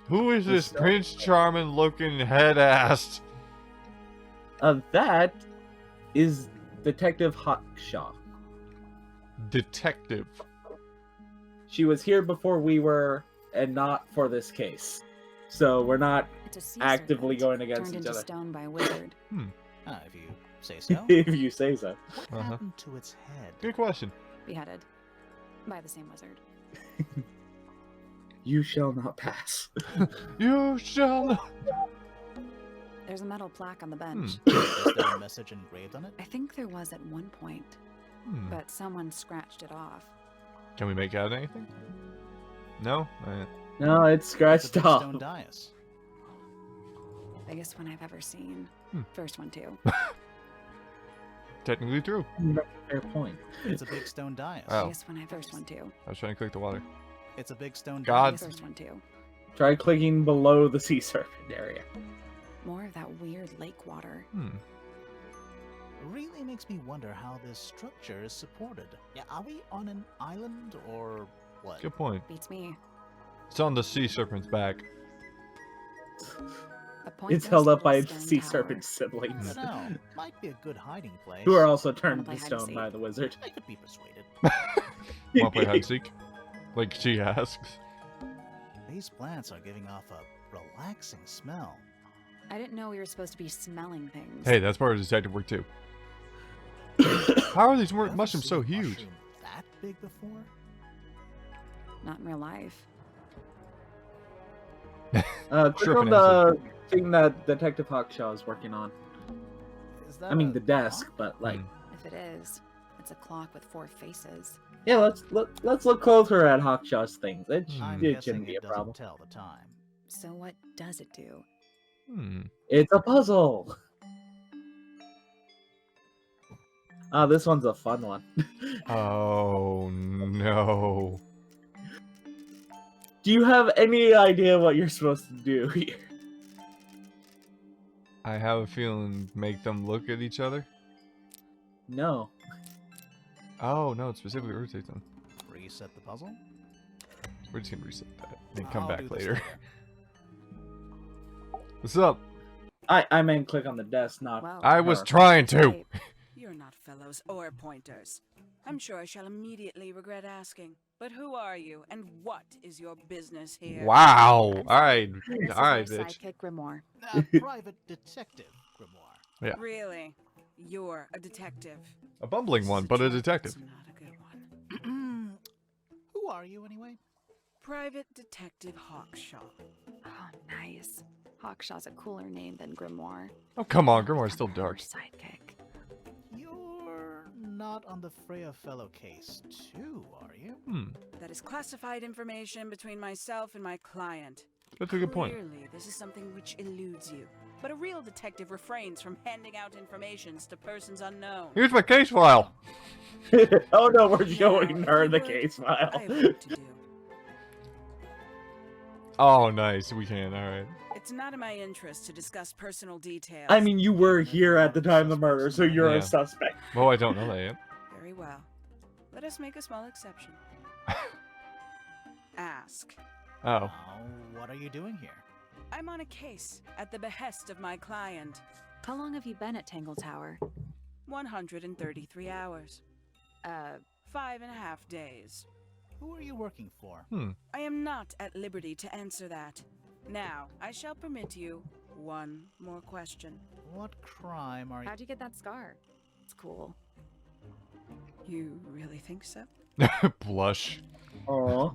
Who is this Prince Charming looking head ass? That is Detective Hawkshaw. Detective. She was here before we were, and not for this case. So we're not It's a sea actively serpent, going against turned each into other. stone by a wizard. If you say so. If you say so. What happened to its head? Good question. Beheaded by the same wizard. You shall not pass. You shall not. There's a metal plaque on the bench. Is there a message engraved on it? I think there was at one point, but someone scratched it off. Can we make out anything? No? No, it's It's a scratched big off. stone dais. Biggest one I've ever seen. First one too. Technically true. Fair point. It's a big stone dais. Oh. Biggest one First one too. I was trying to click the water. It's a big stone God. dais. First one too. Try clicking below the sea serpent area. More of that weird lake water. Really makes me wonder how this structure is supported. Yeah, are we on an island or what? Good point. Beats me. It's on the sea serpent's back. A point It's held up by stone its sea tower. serpent I siblings, don't know. Might be a good hiding place. who are also turned Wanna to play hide and stone seek? by the wizard. I could be persuaded. Want to play hide and seek? Like she asks. These plants are giving off a relaxing smell. I didn't know we were supposed to be smelling things. Hey, that's part of detective work too. How are these You ever mushrooms so seen a huge? mushroom that big before? Not in real life. Click Sure, on the thing that Detective Hawkshaw is working on. Is that I mean, a the desk, clock? but like, If it is, it's a clock with 4 faces. yeah, let's look closer at Hawkshaw's things. It I'm it guessing shouldn't be it a doesn't problem. tell the time. So what does it do? It's a puzzle. This one's a fun one. Oh no. Do you have any idea what you're supposed to do here? I have a feeling make them look at each other. No. Oh no, it specifically rotates them. Reset the puzzle? We're just gonna reset that and come I'll back do this later. later. What's up? I meant click on the desk, not. Well, I was Her. trying to. Wait, You're not fellows or pointers. I'm sure I shall immediately regret asking. But who are you, and what is your business here? Wow. Alright. this is Alright, our bitch. sidekick Grimoire. Private detective, Grimoire. Yeah. Really? You're a detective. A bumbling one, but a detective. That's not a good one. Who are you anyway? Private Detective Hawkshaw. Oh, nice. Hawkshaw's a cooler name than Grimoire. Oh, come on. Grimoire's I'm still her dark. Sidekick. You're not on the Freya Fellow case, too, are you? That is classified information between myself and my client. That's a good point. Clearly, this is something which eludes you. But a real detective refrains from handing out informations to persons unknown. Here's my case file. Oh no, we're Now, showing if her you the would, case I file. have work to do. Oh, nice. We can. Alright. It's not in my interest to discuss personal details. I mean, you were here at the time of the murder, so you're Yeah. a suspect. Well, I don't know that yet. Very well. Let us make a small exception. Ask. Oh. Now, what are you doing here? I'm on a case at the behest of my client. How long have you been at Tangle Tower? 133 hours. 5.5 days. Who are you working for? I am not at liberty to answer that. Now, I shall permit you one more question. What crime are you... How'd you get that scar? It's cool. You really think so? Blush. Oh.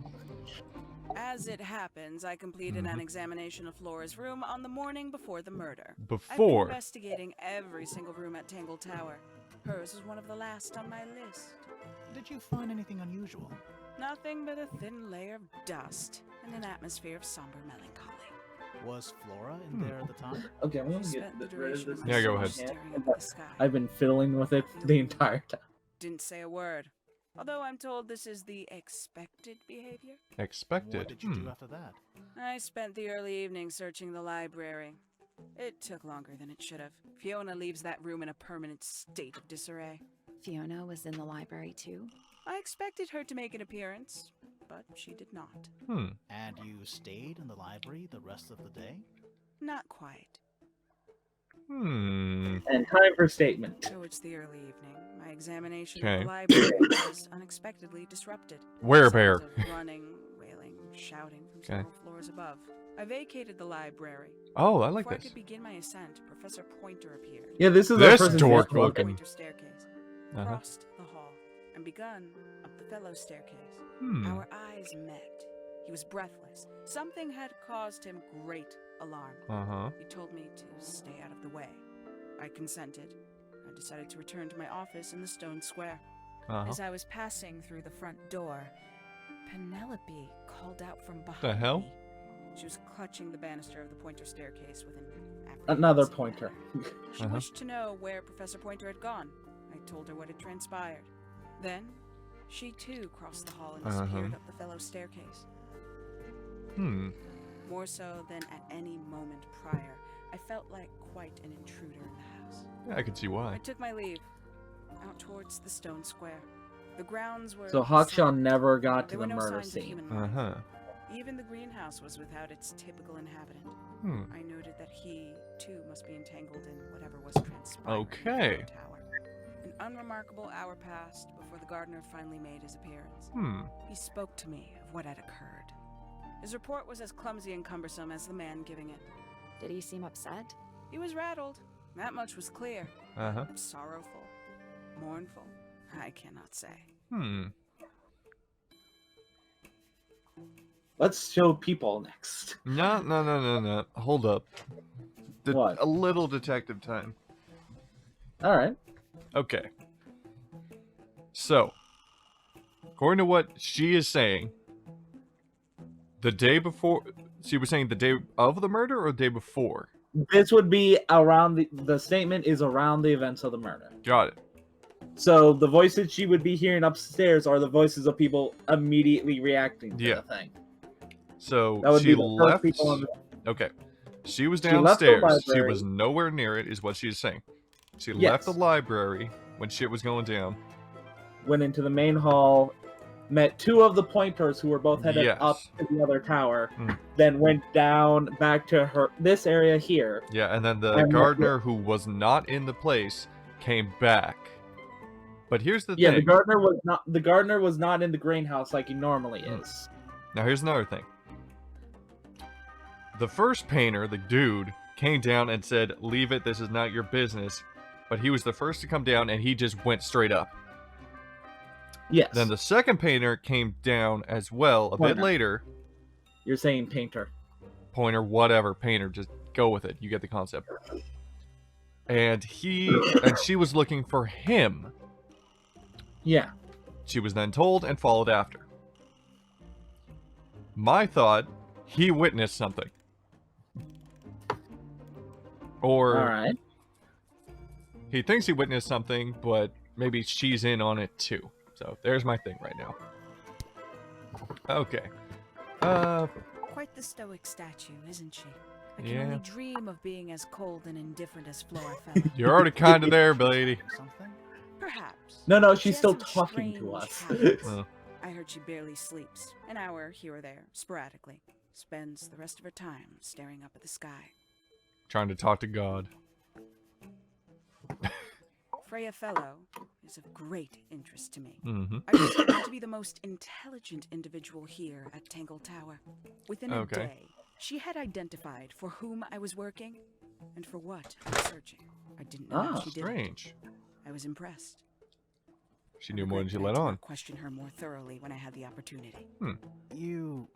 As it happens, I completed an examination of Flora's room on the morning before the murder. I've been Before. investigating every single room at Tangle Tower. Hers was one of the last on my list. Did you find anything unusual? Nothing but a thin layer of dust and an atmosphere of somber melancholy. Was Flora in there at the time? Okay, I'm gonna She get spent the rid of duration this. of Yeah, my go soul ahead. staring up at the sky. I've been fiddling with it the entire time. Didn't say a word. Although I'm told this is the expected behavior. Expected. What did you do after that? I spent the early evening searching the library. It took longer than it should have. Fiona leaves that room in a permanent state of disarray. Fiona was in the library too? I expected her to make an appearance. but she did not. And you stayed in the library the rest of the day? Not quite. And time for statement. Towards the early evening, my examination Okay. of the library was unexpectedly disrupted. Werebear. Sounds of running, wailing, shouting from several floors above. I vacated the library. Oh, I like Before I this. could begin my ascent, Professor Pointer appeared. Yeah, this is This our first dork example of looking. Pointer staircase, crossed the hall, and begun up the fellow staircase. Our eyes met. He was breathless. Something had caused him great alarm. He told me to stay out of the way. I consented. I decided to return to my office in the stone square. As I was passing through the front door, Penelope called out from behind The hell? me. She was clutching the banister of the Pointer staircase with an Another apprehensive pointer. manner. She wished to know where Professor Pointer had gone. I told her what had transpired. Then, she too crossed the hall and disappeared up the fellow staircase. More so than at any moment prior, I felt like quite an intruder in the house. Yeah, I can see I why. took my leave, out towards the stone square. The grounds were So Hawkshaw silent. never got to There the were no murder signs of scene. human life. Even the greenhouse was without its typical inhabitant. I noted that he, too, must be entangled in whatever was transpiring Okay. in the tower. An unremarkable hour passed before the gardener finally made his appearance. He spoke to me of what had occurred. His report was as clumsy and cumbersome as the man giving it. Did he seem upset? He was rattled. That much was clear. Sorrowful. Mournful. I cannot say. Let's show people next. No. Hold up. What? A little detective time. All right. Okay. So, according to what she is saying, the day before, she was saying the day of the murder or the day before? This would be around the statement is around the events of the murder. Got it. So the voices she would be hearing upstairs are the voices of people immediately reacting to the thing. So That would she be the first left. people on Okay. She was She left the downstairs. She library. was nowhere near it, is what she's saying. She Yes. left the library when shit was going down. went into the main hall, met two of the pointers who were both headed Yes. up to the other tower, Mm. then went down back to this area here. Yeah, and then the And gardener who was not in the place came back. But here's the Yeah, thing. the gardener was not in the greenhouse like he normally Mm. is. Now here's another thing. The first painter, the dude, came down and said, "Leave it, this is not your business." But he was the first to come down and he just went straight up. Yes. Then the second painter came down as well a bit Pointer. later. You're saying painter. Pointer, whatever, painter, just go with it. You get the concept. And she was looking for him. Yeah. She was then told and followed after. My thought, he witnessed something. Or All right. he thinks he witnessed something, but maybe she's in on it too. So there's my thing right now. Okay. Quite the stoic statue, isn't she? I can Yeah. only dream of being as cold and indifferent as Flora Fella. You're already kind of there, lady. Something? Perhaps. No, She she's has still some talking to strange us. habits. Well. I heard she barely sleeps. An hour here or there, sporadically. Spends the rest of her time staring up at the sky. Trying to talk to God. Freya Fellow is of great interest to me. Mm-hmm. I consider her to be the most intelligent individual here at Tangle Tower. Within a Okay. day, she had identified for whom I was working and for what I was searching. I didn't know how she did it. Strange. I was impressed. She I knew more than regret she that I let did on. not question her more thoroughly when I had the opportunity. You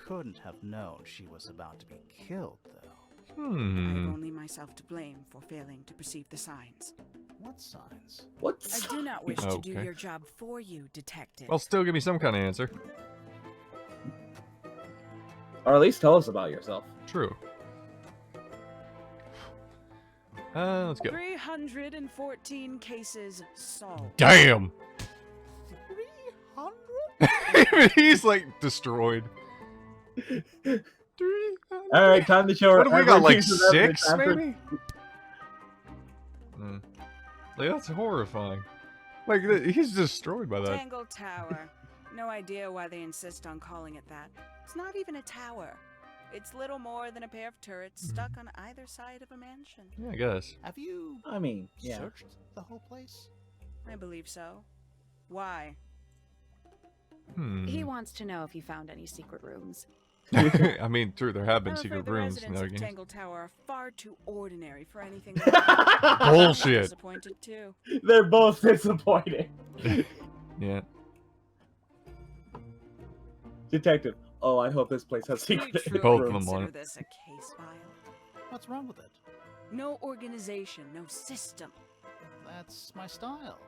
couldn't have known she was about to be killed, though. I have only myself to blame for failing to perceive the signs. What signs? What? I do not wish to do Okay. your job for you, detective. Well, still give me some kind of answer. Or at least tell us about yourself. True. Let's go. 314 cases solved. Damn! 300? Even he's like destroyed. All right, time to show her. What have we got, like every piece of evidence 6 after- maybe? Like, that's horrifying. Like, he's destroyed by that. Tangle Tower. No idea why they insist on calling it that. It's not even a tower. It's little more than a pair of turrets stuck on either side of a mansion. Yeah, I guess. Have you I mean, yeah. searched the whole place? I believe so. Why? He wants to know if you found any secret rooms. I mean, true, there have been I'm secret afraid the rooms in residents other of games. Tangle Tower are far too ordinary for anything like that. I'm Bullshit. disappointed too. They're both disappointed. Yeah. Detective. Oh, I hope this place has Do you secret truly Both of rooms. them on consider it. this a case file? What's wrong with it? No organization, no system. That's my style.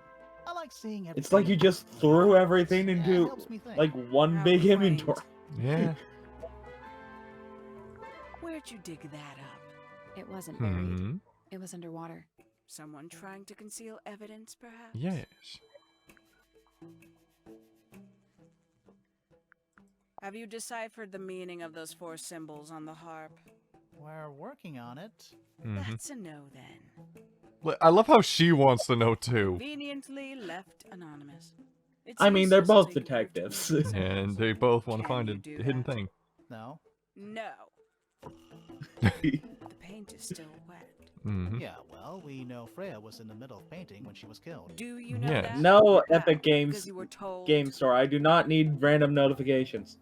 I like seeing everything. It's like you just threw everything Yeah, it into helps me think. like one How big quaint. inventory. Yeah. Where'd you dig that up? It wasn't buried. Hmm. It was underwater. Someone trying to conceal evidence, perhaps? Yes. Have you deciphered the meaning of those 4 symbols on the harp? We're working on it. That's a no then. I love how she wants to know too. Conveniently left anonymous. It's I mean, they're useless both until you prove to detectives. me it's And they both want to Can find you a do hidden that? thing. No? No. The paint is still wet. Hmm. Yeah, well, we know Freya was in the middle of painting when she was killed. Do you know Yes. that? No How? Epic Games Because you were told game store. I do not need random notifications.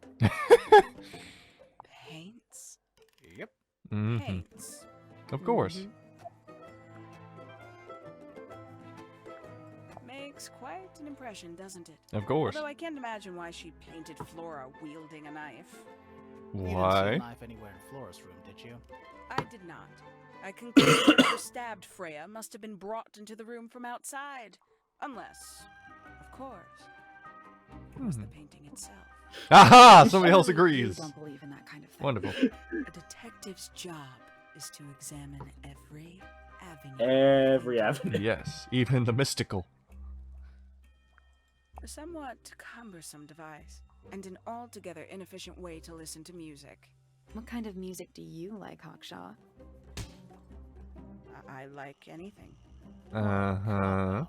paints? Yep. Hmm. Paints. Of course. Mhm. Makes quite an impression, doesn't it? Of course. Although I can't imagine why she painted Flora wielding a knife. You didn't see Why? a knife anywhere in Flora's room, did you? I did not. I conclude whoever stabbed Freya must have been brought into the room from outside. Unless, of course, it was the painting itself. Aha! Somebody else You agrees. don't believe in that kind of thing. Wonderful. A detective's job is to examine every avenue. Every avenue. Yes, even the mystical. A somewhat cumbersome device, and an altogether inefficient way to listen to music. What kind of music do you like, Hawkshaw? I like anything. Uh-huh.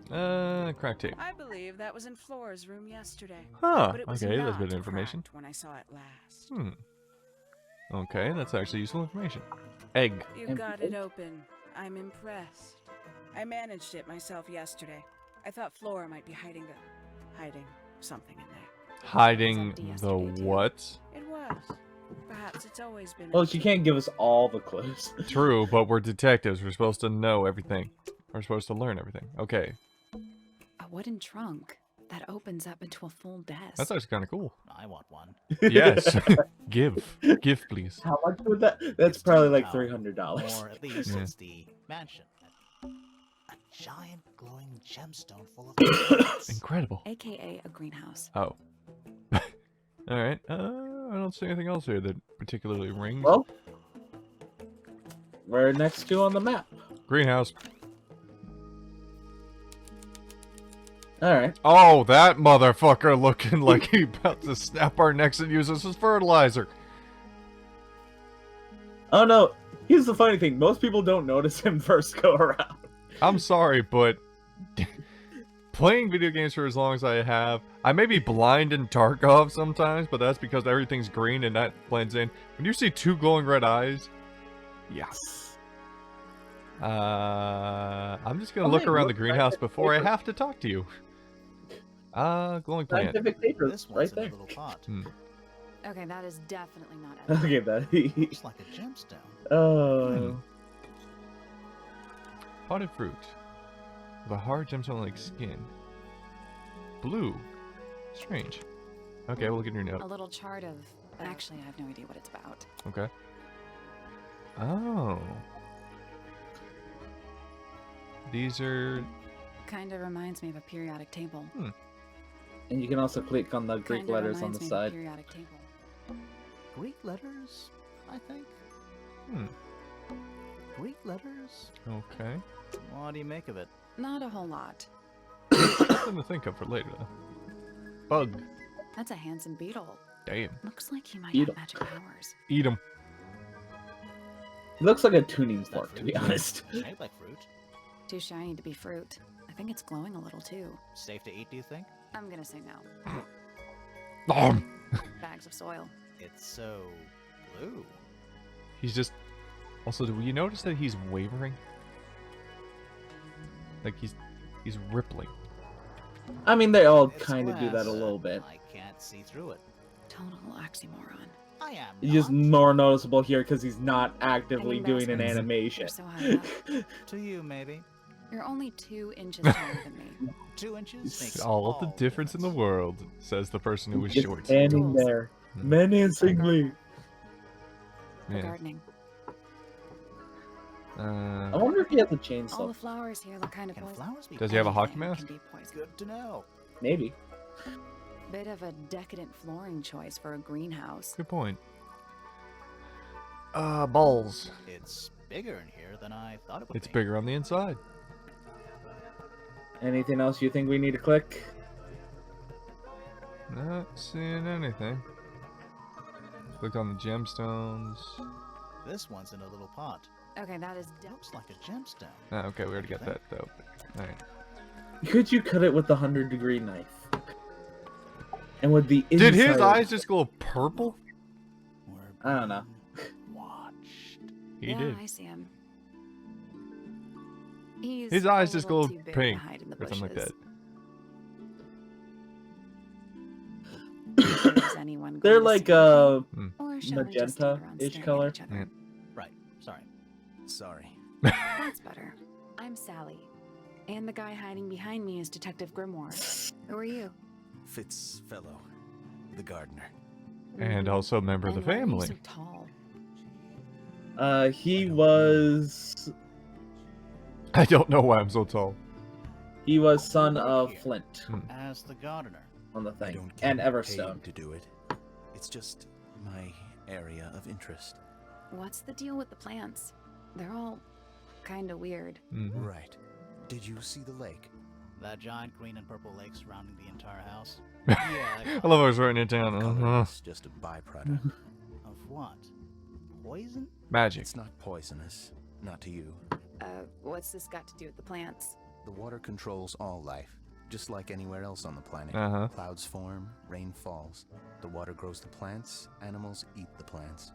Crack tape. I believe that was in Flora's room yesterday. Huh. But it was Okay, not that's a bit of information. cracked when I saw it last. Hmm. Okay, that's actually useful information. Egg. You And- got it open. I'm impressed. I managed it myself yesterday. I thought Flora might be hiding something in there. Hiding empty the yesterday, too. what? It was. Perhaps it's always been. Well, she can't give us all the clues. True, but we're detectives. We're supposed to know everything. We're supposed to learn everything. Okay, A wooden trunk that opens up into a full desk. that's actually kind of cool. I want one. Yes. Give, please. How much would that? That's It's probably like $10, $300. Or at least Yeah. it's the mansion. A giant glowing gemstone full of diamonds. Incredible. AKA a greenhouse. Oh. All right. I don't see anything else here that particularly rings. Well, we're next to on the map. Greenhouse. All right. Oh, that motherfucker looking like he about to snap our necks and use us as fertilizer. Oh no. Here's the funny thing. Most people don't notice him first go around. I'm sorry, but playing video games for as long as I have, I may be blind in Tarkov sometimes, but that's because everything's green and that blends in. When you see 2 glowing red eyes, yeah. I'm just gonna Oh, look hey, around the look, greenhouse scientific before I paper. have to talk to you. Glowing plant. Scientific paper This right one's in there. a little pot. Okay, that is definitely not evidence. Look at that. Looks like a gemstone. Oh. Potted fruit. With a hard gemstone-like skin. Blue. Strange. Okay, we'll look at your A note. little chart of... Actually, I have no idea what it's about. Okay. Oh. These are... Kind of reminds me of a periodic table. And you can also click on the Greek Kinda letters on reminds the me of a side. periodic table. Greek letters, I think. Hmm. Greek letters? Okay. What do you make of it? Not a whole lot. Something to think of for later, though. Bug. That's a Hansen beetle. Damn. Looks like he might Beetle. have magic powers. Eat 'em. It looks like a tuning fork, to be honest. Shaped like fruit. Too shiny to be fruit. I think it's glowing a little too. Safe to eat, do you think? I'm gonna say no. Um, Bags of soil. It's so blue. he's just. Also, do you notice that he's wavering? Like he's rippling. I mean, they all It's kind of do that a glass. little bit. I can't see through it. Total oxymoron. I am It's just not. more noticeable here because he's not actively I mean, doing an those ones, animation. You're so high up. To you, maybe. You're only 2 inches taller than me. 2 inches makes All of the difference in the world, says the person who is Just short. standing there, Hmm. menacingly. For Yeah. gardening. I wonder if he has a All chainsaw. the flowers here look kind of Can poison. flowers be Does he have a hockey Anything mask? can be poison. Good to know. Maybe. Bit of a decadent flooring choice for a greenhouse. Good point. Balls. It's bigger in here than I thought it would It's be. bigger on the inside. Anything else you think we need to click? Not seeing anything. Clicked on the gemstones. This one's in a little pot. Okay, that is Looks like a gemstone. Ah, okay, we already got that though. Alright. Could you cut it with the 100-degree knife? And with the Did his inside- eyes just go purple? We're I don't know. being watched. He yeah, did. I see him. He's His a eyes just little go too big to pink hide in the or something like that. bushes. Is anyone They're going like to see him? Or shall we just stand around magenta-ish staring at color. each other? Yeah. Right. Sorry. Sorry. That's better. I'm Sally. And the guy hiding behind me is Detective Grimoire. Who are you? Fitzfellow, the gardener. And also a member of the And why are you family. so tall? He was I don't know why I'm so tall. son of Here. Flint As the gardener. on the I thing, don't and get Everstone. paid to do it. It's just my area of interest. What's the deal with the plants? They're all kind of weird. Mhm. Right. Did you see the lake? That giant green and purple lake surrounding the entire house. I love how I was writing it down. Color is just a byproduct. Of what? Poison? Magic. It's not poisonous. Not to you. What's this got to do with the plants? The water controls all life, just like anywhere else on the planet. Uh-huh. Clouds form, rain falls. The water grows the plants, animals eat the plants.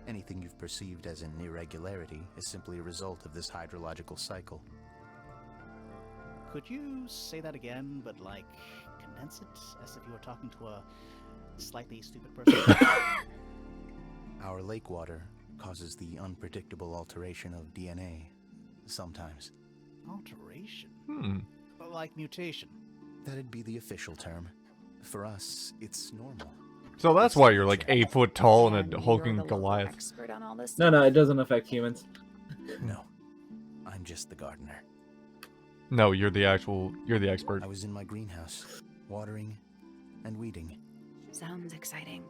Anything you've perceived as an irregularity is simply a result of this hydrological cycle. Could you say that again, but like condense it as if you were talking to a slightly stupid person? Our lake water causes the unpredictable alteration of DNA. Sometimes. Alteration? Hmm. Like mutation. That'd be the official term. For us, it's normal. So that's why you're like 8 foot tall and And a you're hulking the local Goliath. expert on all this No, stuff? no, it doesn't affect humans. No. I'm just the gardener. No, you're the expert. I was in my greenhouse, watering and weeding. Sounds exciting.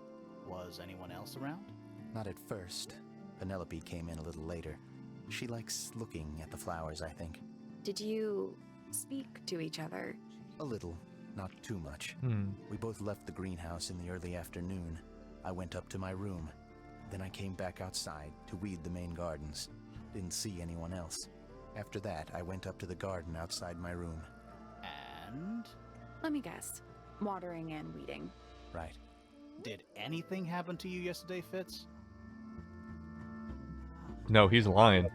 Was anyone else around? Not at first. Penelope came in a little later. She likes looking at the flowers, I think. Did you speak to each other? A little, not too much. Hmm. We both left the greenhouse in the early afternoon. I went up to my room. Then I came back outside to weed the main gardens. Didn't see anyone else. After that, I went up to the garden outside my room. And Let me guess. Watering and weeding. Right. did anything happen to you yesterday, Fitz? No, he's lying.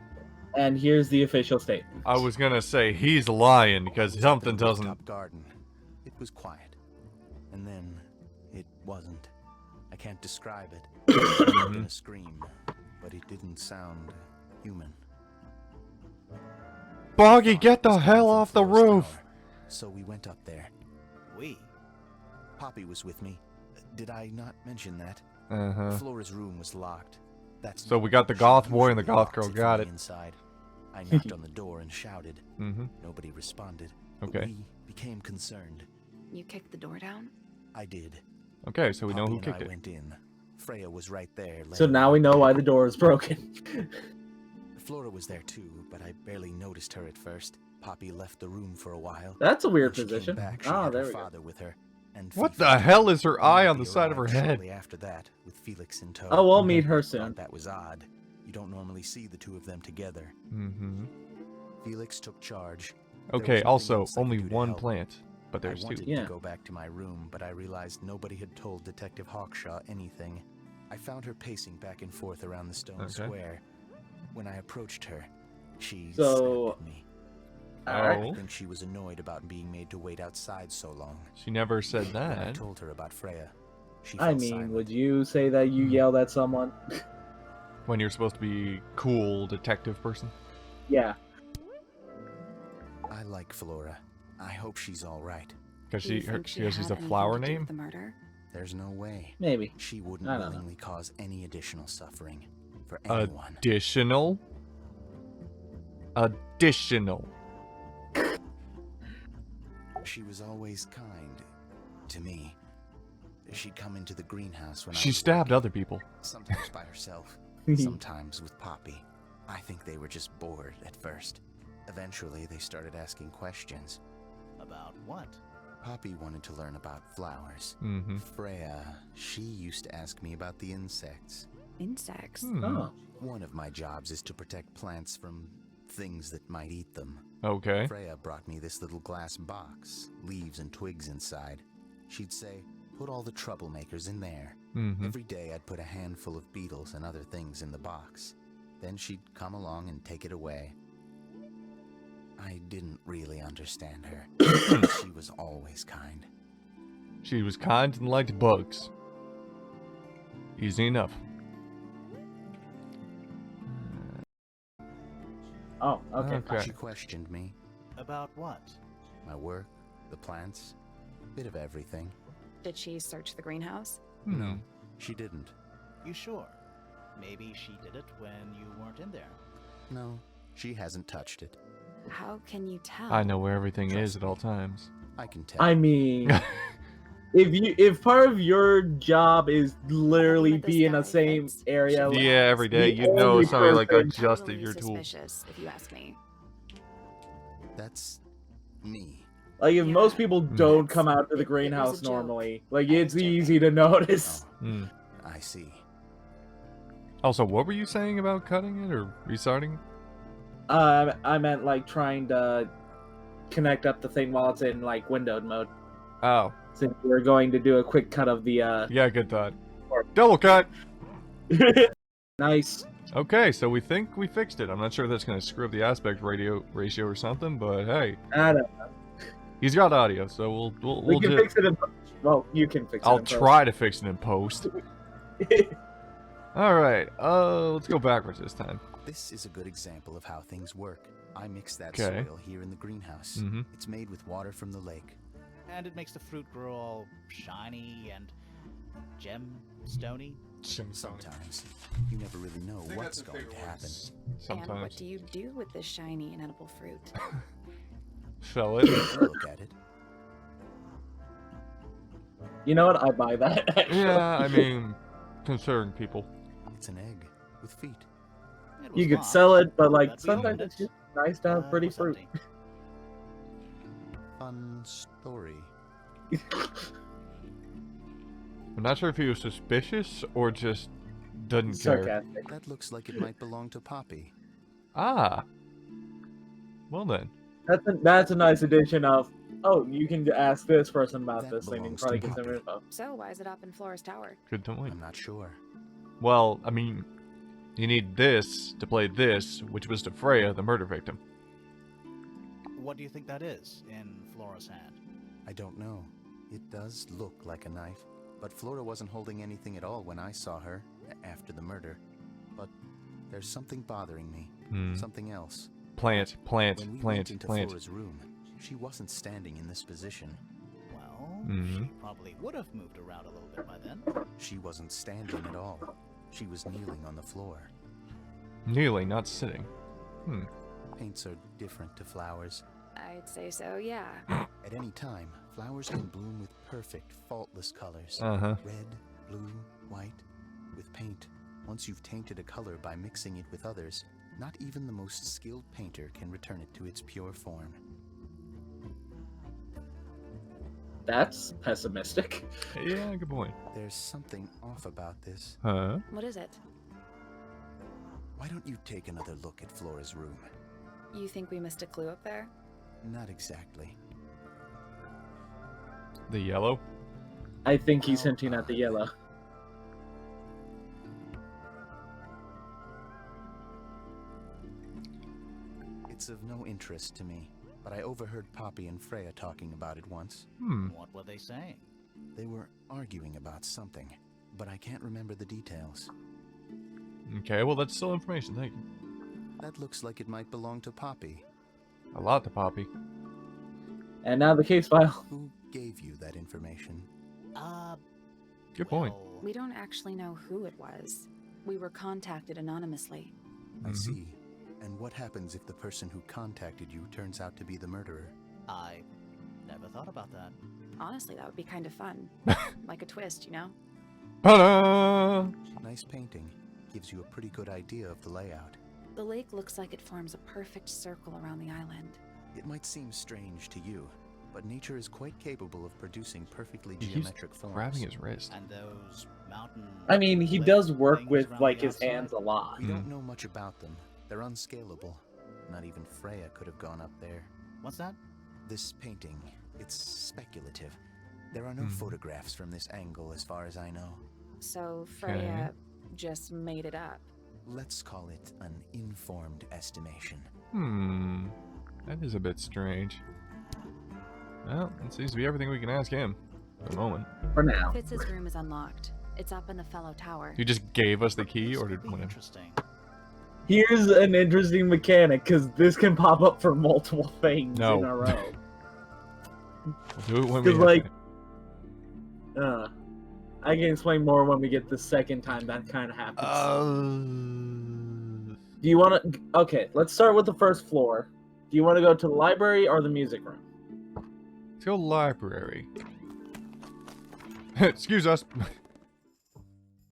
And here's the official statement. I was gonna say he's lying because something The doesn't. rooftop garden. It was quiet. And then it wasn't. I can't describe it. I'm gonna scream, but it didn't sound human. Boggy, get the It was hell coming off from the Flora's roof! tower. So we went up there. We. Poppy was with me. Did I not mention that? Uh huh. Flora's room was locked. That's So we got the she goth boy and the usually goth locks girl. from Got the it. Inside. I knocked on the door and shouted. Mm-hmm. Nobody responded. But Okay. we became concerned. You kicked the door down? I did. Okay, so we know who Poppy and kicked I it. went in. Freya was right there. So laying now we know why the door is broken. Flora was there too, but I barely noticed her at first. Poppy left the room for a while. That's a weird When she came position. back, she Oh, had there her we go. father with her. And What Fifi. the hell is her eye on the Penelope side of her arrived head? shortly after that, with Felix in tow. Oh, we'll meet her Thought soon. that was odd. You don't normally see the two of them together. Mm-hmm. Felix took charge. There Okay, was nothing also, else I could only do to one help. plant, but there's I two. wanted Yeah. to go back to my room, but I realized nobody had told Detective Hawkshaw anything. I found her pacing back and forth around the stone square. When I approached her, she snapped at me. I Oh, think she was annoyed about being made to wait outside so long. she never said When I that. told her about Freya, she I fell mean, silent. would you say that you yelled at someone? When you're supposed to be cool detective person. Yeah. I like Flora. I hope she's all right. Because Do you she think she's had a anything flower to do with name? the murder? There's no way. Maybe. She wouldn't I don't know. willingly cause any additional suffering for anyone. Additional? Additional. She was always kind to me. She'd come into the greenhouse when I She was stabbed working, other people. sometimes by herself, sometimes with Poppy. I think they were just bored at first. Eventually, they started asking questions. About what? Poppy wanted to learn about flowers. Mm-hmm. Freya, she used to ask me about the insects. Insects. Oh. One of my jobs is to protect plants from things that might eat them. Okay. Freya brought me this little glass box, leaves and twigs inside. She'd say, put all the troublemakers in there. Mm-hmm. Every day I'd put a handful of beetles and other things in the box. Then she'd come along and take it away. I didn't really understand her. She was always kind. She was kind and liked bugs. Easy enough. Oh, okay. Okay. She questioned me, About what? my work, the plants, bit of everything. Did she search the greenhouse? No, she didn't. You sure? Maybe she did it when you weren't in there. No, she hasn't touched it. How can you tell? I know where everything is Trust at all me. times. I can tell. I mean, if part of your job is literally met this be in guy, the same Fitz? area, Yeah, every day the you know only somebody like person- adjusted Totally your tool. suspicious, if you ask me. That's me. like if Yeah. most people don't That's- come out to it the was greenhouse a joke. normally, like I it's was joking. easy to notice. Oh, Mm. I see. Also, what were you saying about cutting it or restarting? I meant like trying to connect up the thing while it's in like windowed mode. Oh, Since we're going to do a quick cut of the yeah, good thought. Double cut! nice. Okay, so we think we fixed it. I'm not sure if that's going to screw up the aspect ratio or something, but hey, I don't know. he's got audio, so We we'll can do. fix it in well, you can fix it I'll in try to fix it in post. All right, let's go backwards this time. This is a good example of how things work. I mix that Okay. soil here in the greenhouse. Mm-hmm. It's made with water from the lake. And it makes the fruit grow all shiny and gem-stony. Sometimes. You never really know what's going to happen. And what Sometimes. do you do with this shiny and edible fruit? Sell it. Look at it. You know what? I buy that. Actually. Yeah, I mean, concerned people. It's an egg with feet. It was You could lost, sell it, but like but we sometimes owned it's it. just nice to have It pretty was fruit. empty. Fun story. I'm not sure if he was suspicious or just doesn't care. Sarcastic. That looks like it might belong to Poppy. Ah. Well then. That's a nice addition of. Oh, you can ask this person about That this thing and belongs probably to get some Poppy. info. So why is it up in Flora's tower? Good point. I'm not sure. Well, I mean, you need this to play this, which was to Freya, the murder victim. What do you think that is in Flora's hand? I don't know. It does look like a knife, but Flora wasn't holding anything at all when I saw her after the murder. But there's something bothering me. Hmm. Something else. Plant, When we went plant, into plant. Flora's room, she wasn't standing in this position. Well, Mhm. she probably would have moved around a little bit by then. She wasn't standing at all. She was kneeling on the floor. Kneeling, not sitting. Paints are different to flowers. I'd say so, yeah. At any time, flowers can bloom with perfect, faultless colors. Uh-huh. Red, blue, white. With paint, once you've tainted a color by mixing it with others, not even the most skilled painter can return it to its pure form. That's pessimistic. Yeah, good point. There's something off about this. Huh? What is it? Why don't you take another look at Flora's room? You think we missed a clue up there? Not exactly. The yellow? I think he's hinting at the yellow. It's of no interest to me, but I overheard Poppy and Freya talking about it once. What were they saying? They were arguing about something, but I can't remember the details. Okay, well that's still information, thank you. That looks like it might belong to Poppy. A lot to Poppy. And now the case file. Who gave you that information? Good point. Well, We don't actually know who it was. We were contacted anonymously. I see. And what happens if the person who contacted you turns out to be the murderer? I never thought about that. Honestly, that would be kind of fun. Like a twist, you know? Ta-da! Nice painting. Gives you a pretty good idea of the layout. The lake looks like it forms a perfect circle around the island. It might seem strange to you, but nature is quite capable of producing perfectly He keeps geometric forms. grabbing his wrist. And those mountain... I mean, he lake does work things with around like the his outside? hands a lot. We don't know much about them. They're unscalable. Not even Freya could have gone up there. What's that? This painting, it's speculative. There are no photographs from this angle as far as I know. So Freya just made it up. Let's call it an informed estimation. That is a bit strange. Well, it seems to be everything we can ask him for the moment. For now. Fitz's room is unlocked. It's up in the fellow tower. You just gave us the key, This or would did be whatever? interesting. Here's an interesting mechanic, because this can pop up for multiple things No. in a row. We'll do it when we 'Cause, have like, it. I can explain more when we get the second time that kind of happens. Do you want to... Okay, let's start with the first floor. Do you want to go to the library or the music room? Let's go library. Excuse us.